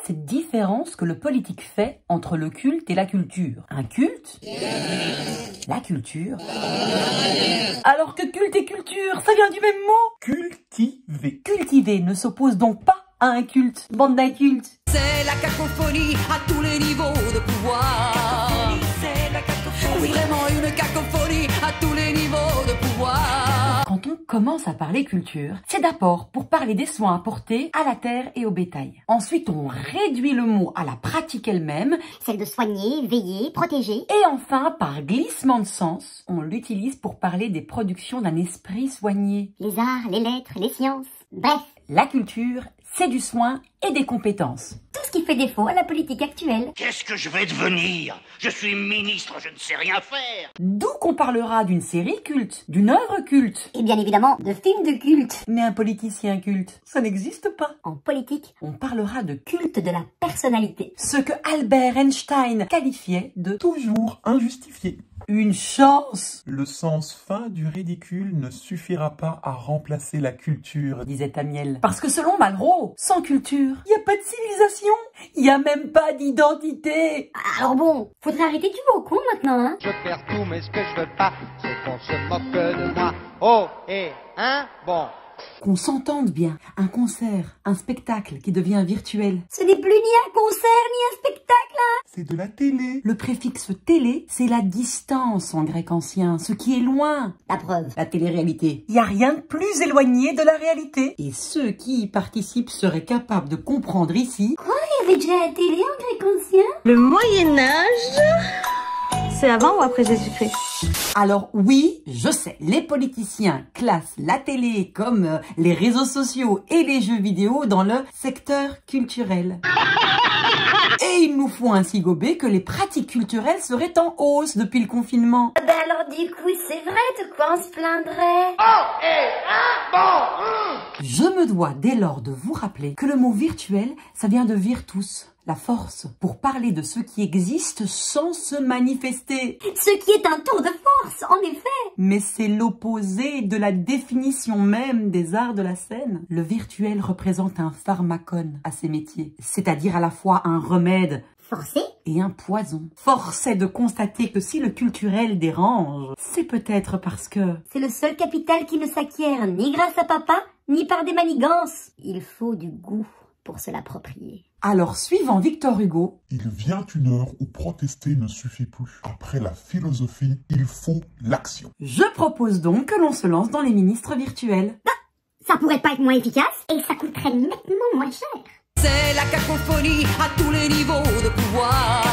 cette différence que le politique fait entre le culte et la culture? Un culte? La culture? Alors que culte et culture, ça vient du même mot? Cultiver. Cultiver ne s'oppose donc pas à un culte. Bande d'incultes. C'est la cacophonie à tous les niveaux de pouvoir. C'est la cacophonie. Oui, vraiment une cacophonie à tous les niveaux de pouvoir. Quand on commence à parler culture, c'est d'abord pour parler des soins apportés à la terre et au bétail. Ensuite, on réduit le mot à la pratique elle-même, celle de soigner, veiller, protéger. Et enfin, par glissement de sens, on l'utilise pour parler des productions d'un esprit soigné. Les arts, les lettres, les sciences, bref. La culture, c'est du soin et des compétences. Tout ce qui fait défaut à la politique actuelle. Qu'est-ce que je vais devenir? Je suis ministre, je ne sais rien faire. D'où qu'on parlera d'une série culte, d'une œuvre culte. Et bien évidemment, de films de culte. Mais un politicien culte, ça n'existe pas. En politique, on parlera de culte de la personnalité. Ce que Albert Einstein qualifiait de toujours injustifié. Une chance. Le sens fin du ridicule ne suffira pas à remplacer la culture, disait Amiel. Parce que selon Malraux, sans culture, il n'y a pas de civilisation, il n'y a même pas d'identité. Alors bon, faudrait arrêter du mot con maintenant, hein. Je perds tout, mais ce que je veux pas, c'est qu'on se moque de moi. Oh, et, hein, bon. Qu'on s'entende bien, un concert, un spectacle qui devient virtuel. Ce n'est plus ni un concert, ni un spectacle, hein. C'est de la télé. Le préfixe télé, c'est la distance en grec ancien, ce qui est loin. La preuve. La télé-réalité. Il n'y a rien de plus éloigné de la réalité. Et ceux qui y participent seraient capables de comprendre ici... Quoi? Il y avait déjà la télé en grec ancien? Le Moyen-Âge, c'est avant ou après Jésus-Christ? Alors oui, je sais, les politiciens classent la télé comme les réseaux sociaux et les jeux vidéo dans le secteur culturel. Et ils nous font ainsi gober que les pratiques culturelles seraient en hausse depuis le confinement. Ben alors du coup, c'est vrai, de quoi on se plaindrait? Oh, et, bon. Je me dois dès lors de vous rappeler que le mot virtuel, ça vient de virtus. La force, pour parler de ce qui existe sans se manifester. Ce qui est un tour de force, en effet. Mais c'est l'opposé de la définition même des arts de la scène. Le virtuel représente un pharmacone à ces métiers, c'est-à-dire à la fois un remède forcé et un poison. Force est de constater que si le culturel dérange, c'est peut-être parce que... c'est le seul capital qui ne s'acquiert ni grâce à papa, ni par des manigances. Il faut du goût pour se l'approprier. Alors, suivant Victor Hugo, il vient une heure où protester ne suffit plus. Après la philosophie, il faut l'action. Je propose donc que l'on se lance dans les ministres virtuels. Bah, ça pourrait pas être moins efficace et ça coûterait nettement moins cher. C'est la cacophonie à tous les niveaux de pouvoir.